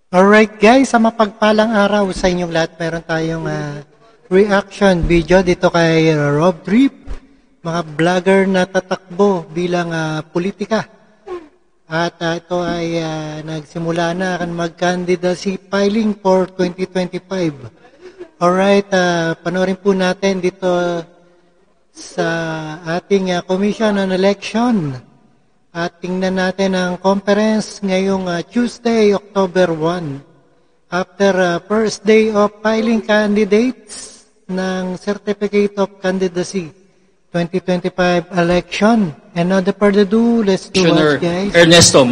Alright guys, sa mapagpalang araw sa inyong lahat, meron tayong reaction video dito kay Rob Trip, mga vlogger na tatakbo bilang politika. At ito ay nagsimula na mag-candidacy filing for 2025. Alright, panoorin po natin dito sa ating Commission on Election. At tingnan natin ang conference ngayong Tuesday, October 1. After first day of filing candidates ng Certificate of Candidacy 2025 election. And not further ado, let's do it, guys. Ernesto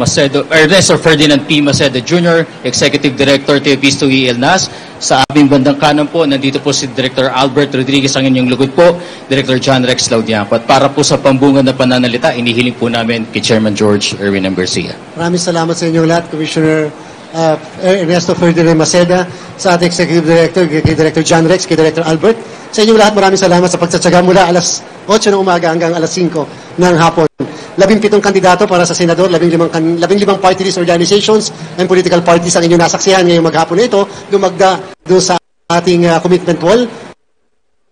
Ferdinand P. Macedo Jr., Executive Director, Teopisto E. Elnas. Sa aming bandang kanan po, nandito po si Director Albert Rodriguez, ang inyong lugod po, Director John Rex Laudianco. At para po sa pambungad na pananalita, inihiling po namin kay Chairman George Erwin M. Garcia. Maraming salamat sa inyong lahat, Commissioner Ernesto Ferdinand Maceda, sa ating Executive Director, kay Director John Rex, kay Director Albert. Sa inyong lahat, maraming salamat sa pagtsatsaga mula alas 8 ng umaga hanggang alas 5 ng hapon. 17 kandidato para sa senador, 15 party list organizations and political parties ang inyong nasaksihan ngayong maghapon na ito, dumagda doon sa ating commitment wall.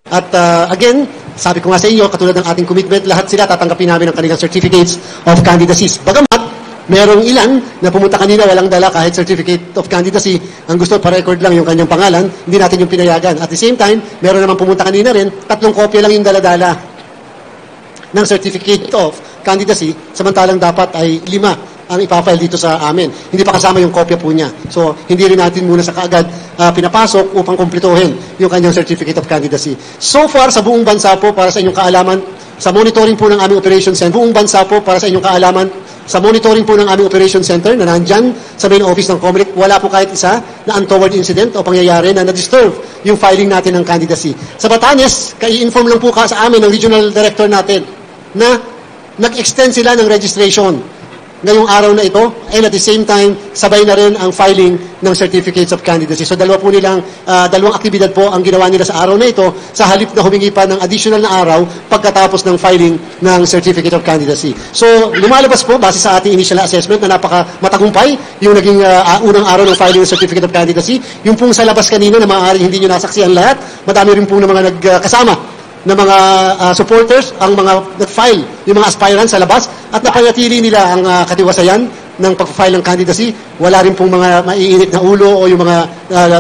At again, sabi ko nga sa inyo, katulad ng ating commitment, lahat sila tatanggapin namin ang kanilang certificates of candidacies. Bagamat, merong ilan na pumunta kanina walang dala kahit certificate of candidacy, ang gusto pa-record lang yung kanyang pangalan, hindi natin yung pinayagan. At the same time, meron naman pumunta kanina rin, 3 kopya lang yung dala-dala ng certificate of candidacy, samantalang dapat ay 5 ang ipafile dito sa amin. Hindi pa kasama yung kopya po niya. So, hindi rin natin muna sa kaagad pinapasok upang kumplituhin yung kanyang certificate of candidacy. So far, sa buong bansa po, para sa inyong kaalaman, sa monitoring po ng aming operations center, buong bansa po, para sa inyong kaalaman, sa monitoring po ng aming operations center na nandyan sa main office ng COMELEC, wala po kahit isa na untoward incident o pangyayari na na-disturb yung filing natin ng candidacy. Sa Batanes, i-inform lang po sa amin ng regional director natin na nag-extend sila ng registration ngayong araw na ito, and at the same time, sabay na rin ang filing ng certificates of candidacy. So dalawang aktibidad po ang ginawa nila sa araw na ito, sa halip na humingi pa ng additional na araw pagkatapos ng filing ng certificate of candidacy. So lumalabas po, base sa ating initial assessment, na matagumpay yung naging unang araw ng filing ng certificate of candidacy. Yung pong sa labas kanina na maaaring hindi nyo nasaksihan lahat, madami rin po ng mga nagkasama na mga supporters, ang mga nag-file, yung mga aspirants sa labas, at napanatili nila ang katiwasayan ng pag-file ng candidacy. Wala rin pong mga maiinit na ulo o yung mga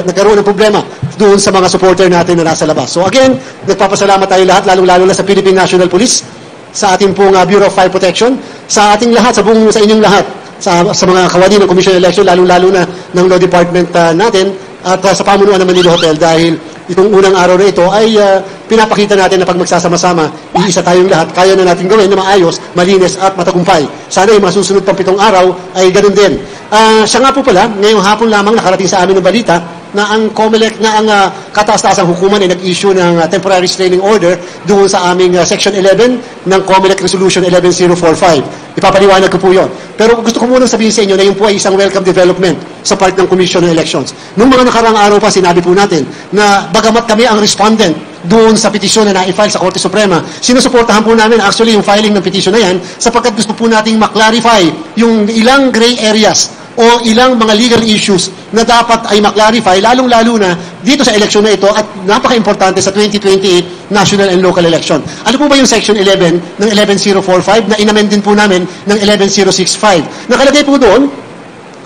nagkaroon ng problema doon sa mga supporter natin na nasa labas. So again, nagpapasalamat tayo lahat, lalong-lalo na sa Philippine National Police, sa ating pong Bureau of Fire Protection, sa ating lahat, sa inyong lahat, sa mga kawani ng Commission on Election, lalong-lalo na ng Law Department natin, at sa pamunuan ng Manila Hotel, dahil itong unang araw na ito ay pinapakita natin na pag magsasama-sama, iisa tayong lahat, kaya na natin gawin na maayos, malinis at matagumpay. Sana yung masusunod pang 7 araw ay ganun din. Siya nga po pala, ngayong hapon lamang nakarating sa amin ng balita na ang COMELEC, na ang kataas-taasang hukuman ay nag-issue ng temporary restraining order doon sa aming Section 11 ng COMELEC Resolution 11045. Ipapaliwanag ko po yun. Pero gusto ko muna sabihin sa inyo na yun po ay isang welcome development sa part ng Commission on Elections. Noong mga nakarang araw pa, sinabi po natin na bagamat kami ang respondent doon sa petisyon na na-file sa Korte Suprema, sinusuportahan po namin actually yung filing ng petisyon na yan sapagkat gusto po nating maklarify yung ilang gray areas o ilang mga legal issues na dapat ay maklarify, lalong-lalo na dito sa eleksyon na ito at napaka-importante sa 2028 national and local election. Ano po ba yung Section 11 ng 11045 na inamend din po namin ng 11065? Nakalagay po doon,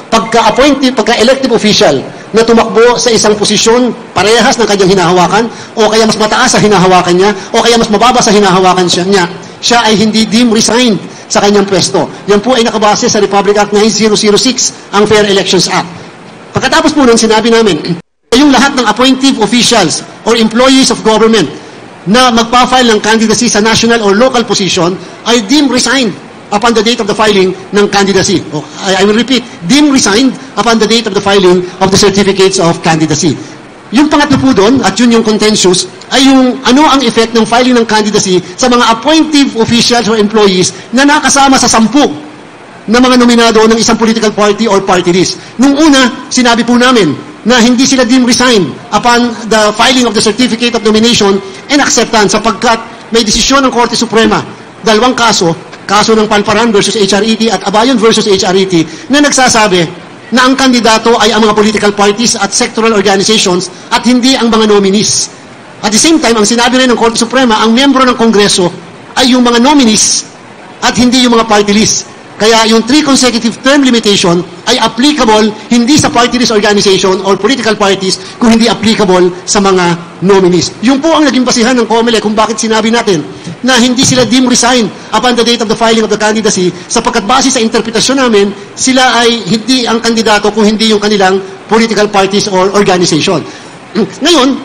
pagka-elective official na tumakbo sa isang posisyon parehas ng kanyang hinahawakan o kaya mas mataas sa hinahawakan niya o kaya mas mababa sa hinahawakan niya, siya ay hindi deemed resigned sa kanyang pwesto. Yan po ay nakabase sa Republic Act 9006, ang Fair Elections Act. Pagkatapos po nun, sinabi namin, yung lahat ng appointive officials or employees of government na magpa-file ng candidacy sa national or local position ay deemed resigned upon the date of the filing ng candidacy. I will repeat, deemed resigned upon the date of the filing of the certificates of candidacy. Yung pangatlo po doon, at yun yung contentious, ay yung ano ang effect ng filing ng candidacy sa mga appointive officials or employees na nakasama sa 10 na mga nominado ng isang political party or party list. Nung una, sinabi po namin na hindi sila deemed resigned upon the filing of the certificate of nomination and acceptance sapagkat may desisyon ng Korte Suprema, 2 kaso ng Palparan versus HRET at Abayon versus HRET, na nagsasabi na ang kandidato ay ang mga political parties at sectoral organizations at hindi ang mga nominees. At the same time, ang sinabi rin ng Korte Suprema, ang miyembro ng Kongreso ay yung mga nominees at hindi yung mga party list. Kaya yung 3 consecutive term limitation ay applicable hindi sa party list organization or political parties kung hindi applicable sa mga nominees. Yung po ang naging basihan ng COMELEC kung bakit sinabi natin na hindi sila deemed resign upon the date of the filing of the candidacy sapagkat base sa interpretasyon namin, sila ay hindi ang kandidato kung hindi yung kanilang political parties or organization. Ngayon,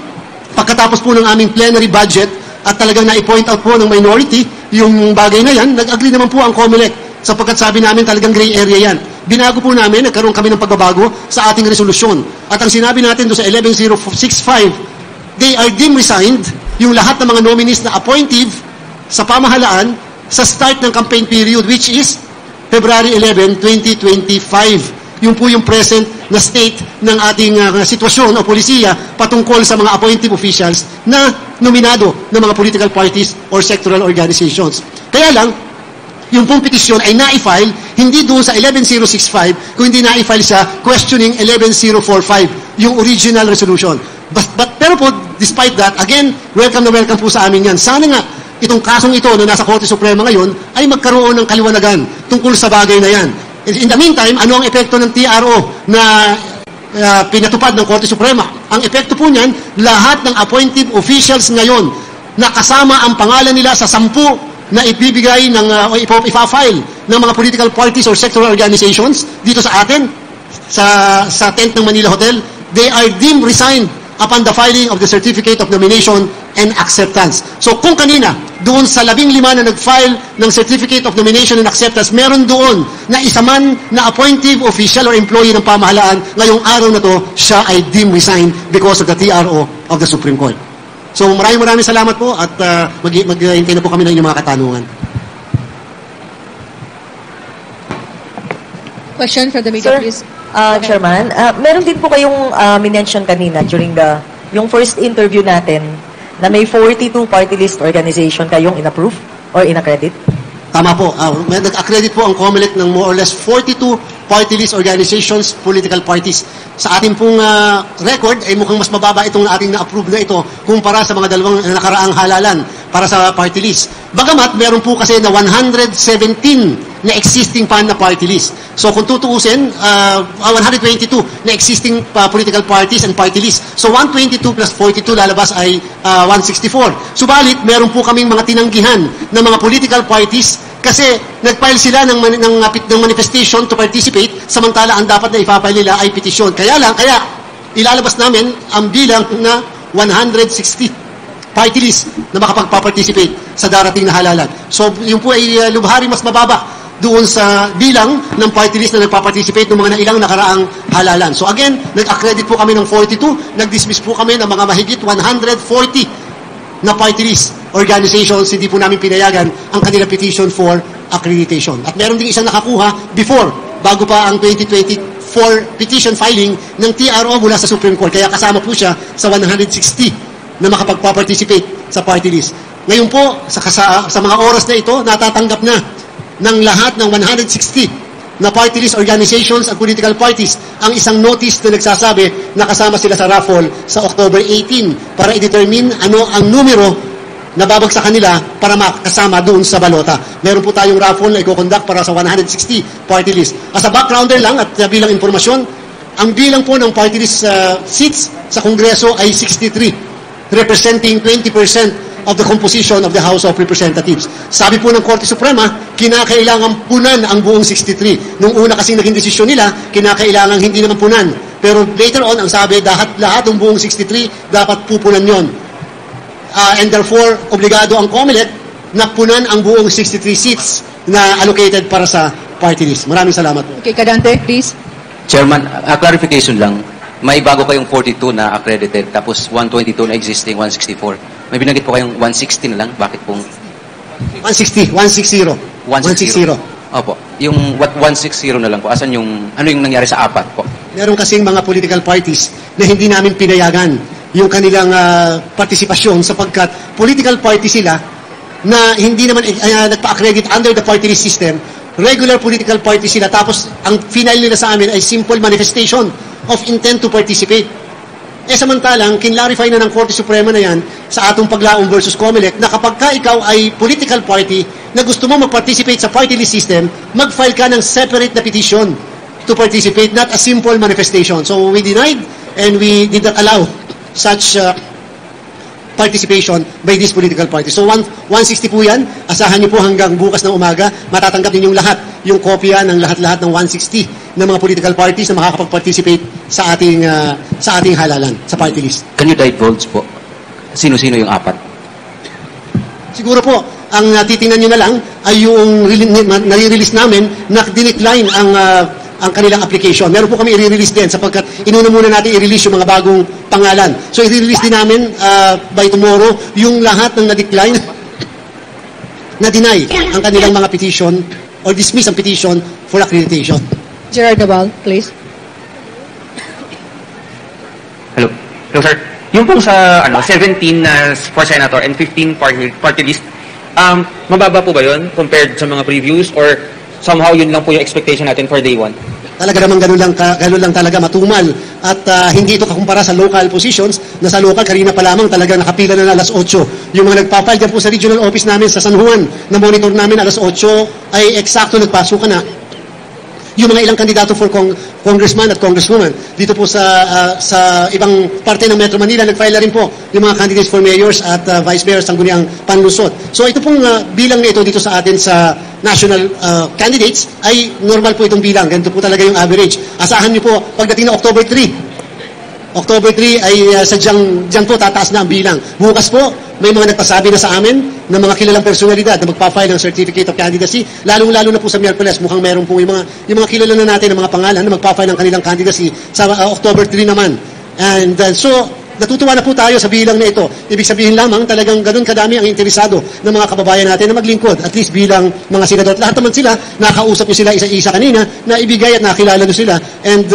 pagkatapos po ng aming plenary budget at talagang na-point out po ng minority yung bagay na yan, nag-agree naman po ang COMELEC sapagkat sabi namin talagang gray area yan. Binago po namin, nagkaroon kami ng pagbabago sa ating resolusyon. At ang sinabi natin doon sa 11065, they are deemed resigned, yung lahat ng mga nominees na appointive sa pamahalaan sa start ng campaign period which is February 11, 2025. Yung po yung present na state ng ating sitwasyon o polisiya patungkol sa mga appointive officials na nominado ng mga political parties or sectoral organizations. Kaya lang, yung pong petisyon ay na-file hindi doon sa 11065 kung hindi na-file sa questioning 11045, yung original resolution. Pero po, despite that, again, welcome na welcome po sa amin yan. Sana nga, itong kasong ito na nasa Korte Suprema ngayon ay magkaroon ng kaliwanagan tungkol sa bagay na yan. In the meantime, ano ang epekto ng TRO na pinatupad ng Korte Suprema? Ang epekto po niyan, lahat ng appointive officials ngayon na kasama ang pangalan nila sa 10 na ibibigay ng o ipa-file ng mga political parties or sectoral organizations dito sa atin, sa tent ng Manila Hotel, they are deemed resigned upon the filing of the Certificate of Nomination and Acceptance. So kung kanina, doon sa 15 na nag-file ng Certificate of Nomination and Acceptance, meron doon na isa man na appointive official or employee ng pamahalaan, ngayong araw na to, siya ay deemed resigned because of the TRO of the Supreme Court. So maraming salamat po at maghihintay na po kami ng inyong mga katanungan. Question for the media, Sir, please. Chairman, meron din po kayong minention kanina during yung first interview natin na may 42 party list organization kayong in-approve or in-accredit? Tama po. Nag-accredit po ang COMELEC ng more or less 42 party list organizations, political parties. Sa ating pong record, ay mukhang mas mababa itong ating na-approve na ito kumpara sa mga dalawang nakaraang halalan para sa party list. Bagamat, meron po kasi na 117 na existing pa na party list. So kung tutuusin, 122 na existing political parties and party list. So 122 plus 42 lalabas ay 164. Subalit, meron po kaming mga tinanggihan ng mga political parties kasi nag-file sila ng manifestation to participate samantala ang dapat na ipapile nila ay petisyon. Kaya ilalabas namin ang bilang na 160 party list na makapagpa-participate sa darating na halalan. So yung po ay lubhari mas mababa doon sa bilang ng party list na nagpa-participate ng mga ilang nakaraang halalan. So again, nag-accredit po kami ng 42, nag-dismiss po kami ng mga mahigit 140 na party list organizations, hindi po namin pinayagan ang kanilang petition for accreditation. At meron ding isang nakakuha bago pa ang 2024 petition filing ng TRO mula sa Supreme Court. Kaya kasama po siya sa 160 na makapagpa-participate sa party list. Ngayon po, sa mga oras na ito, natatanggap na ng lahat ng 160 na party list organizations at political parties ang isang notice na nagsasabi na kasama sila sa raffle sa October 18 para i-determine ano ang numero na babagsak kanila para makasama doon sa balota. Meron po tayong raffle na i-conduct para sa 160 party list. As a backgrounder lang at bilang informasyon, ang bilang po ng party list seats sa Kongreso ay 63, representing 20% of the composition of the House of Representatives. Sabi po ng Korte Suprema, kinakailangan punan ang buong 63. Nung una kasing naging desisyon nila, kinakailangan hindi naman punan. Pero later on, ang sabi, lahat ng buong 63, dapat pupunan yon. And therefore, obligado ang COMELEC na punan ang buong 63 seats na allocated para sa party list. Maraming salamat po. Okay, Kadante, please. Chairman, clarification lang. May bago kayong 42 na accredited, tapos 122 na existing, 164. May binanggit po kayong 160 na lang. Bakit pong... 160. 160. Opo. Yung 160 na lang po. Asan yung... Ano yung nangyari sa apat po? Meron kasing mga political parties na hindi namin pinayagan yung kanilang partisipasyon sapagkat political party sila na hindi naman nagpa-accredit under the party list system regular political party sila, tapos ang final nila sa amin ay simple manifestation of intent to participate. Samantalang, kinlarify na ng Korte Suprema na yan sa atong paglaong versus COMELEC na kapag ka ikaw ay political party na gusto mo mag-participate sa party list system, mag-file ka ng separate na petition to participate, not a simple manifestation. So we denied and we did not allow such participation by this political party. So 160 po yan. Asahan niyo po hanggang bukas ng umaga, matatanggap ninyong lahat yung kopya ng lahat-lahat ng 160 ng mga political parties na makakapag-participate sa ating halalan, sa party list. Can you divulge po? Sino-sino yung apat? Siguro po, ang titingnan nyo na lang ay yung nare-release namin na dinecline ang kanilang application. Meron po kami i-release din sapagkat inuna muna natin i-release yung mga bagong pangalan. So i-release din namin by tomorrow yung lahat ng na-decline na deny ang kanilang mga petition or dismiss ang petition for accreditation. Gerard Naval, please. Hello. Hello, sir. Yung pong sa 17 na for senator and 15 party list, mababa po ba yun compared sa mga previews or somehow yun lang po yung expectation natin for day 1? Talaga naman ganun lang talaga matumal at hindi ito kakumpara sa local positions na sa local kanina pa lamang talaga nakapila na alas 8 yung mga nagpapile dyan po sa regional office namin sa San Juan na monitor namin alas 8 ay eksakto nagpasok na yung mga ilang kandidato for congressman at congresswoman dito po sa ibang parte ng Metro Manila nagfile na rin po yung mga candidates for mayors at vice mayors ng Guniang Panlusot. So ito pong bilang na ito dito sa atin sa national candidates ay normal po itong bilang. Ganito po talaga yung average. Asahan niyo po pagdating na October 3 ay sadyang dyan po tataas na ang bilang. Bukas po, may mga nagpasabi na sa amin ng mga kilalang personalidad na magpa-file ng certificate of candidacy. Lalong-lalo na po sa Miyerkules, mukhang meron po yung mga kilala na natin ng mga pangalan na magpa-file ng kanilang candidacy sa October 3 naman. And so, natutuwa na po tayo sa bilang na ito. Ibig sabihin lamang talagang ganun kadami ang interesado ng mga kababayan natin na maglingkod, at least bilang mga senador. Lahat naman sila, nakausap nyo sila isa-isa kanina, na ibigay at nakilala nyo sila. And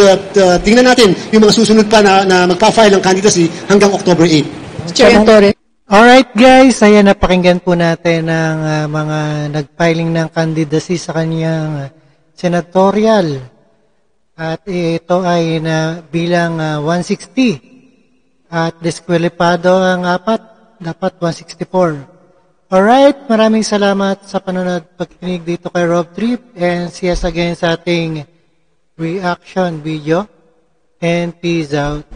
tingnan natin yung mga susunod pa na magpa-file ng candidacy hanggang October 8. Chairman Torres. Alright guys, ayan, napakinggan po natin ang mga nag-filing ng candidacy sa kanyang senatorial. At ito ay bilang 160. At diskwalipado ang apat, dapat 164. Alright, maraming salamat sa panonood pagkinig dito kay Rob Trip, and see us again sa ating reaction video, and peace out.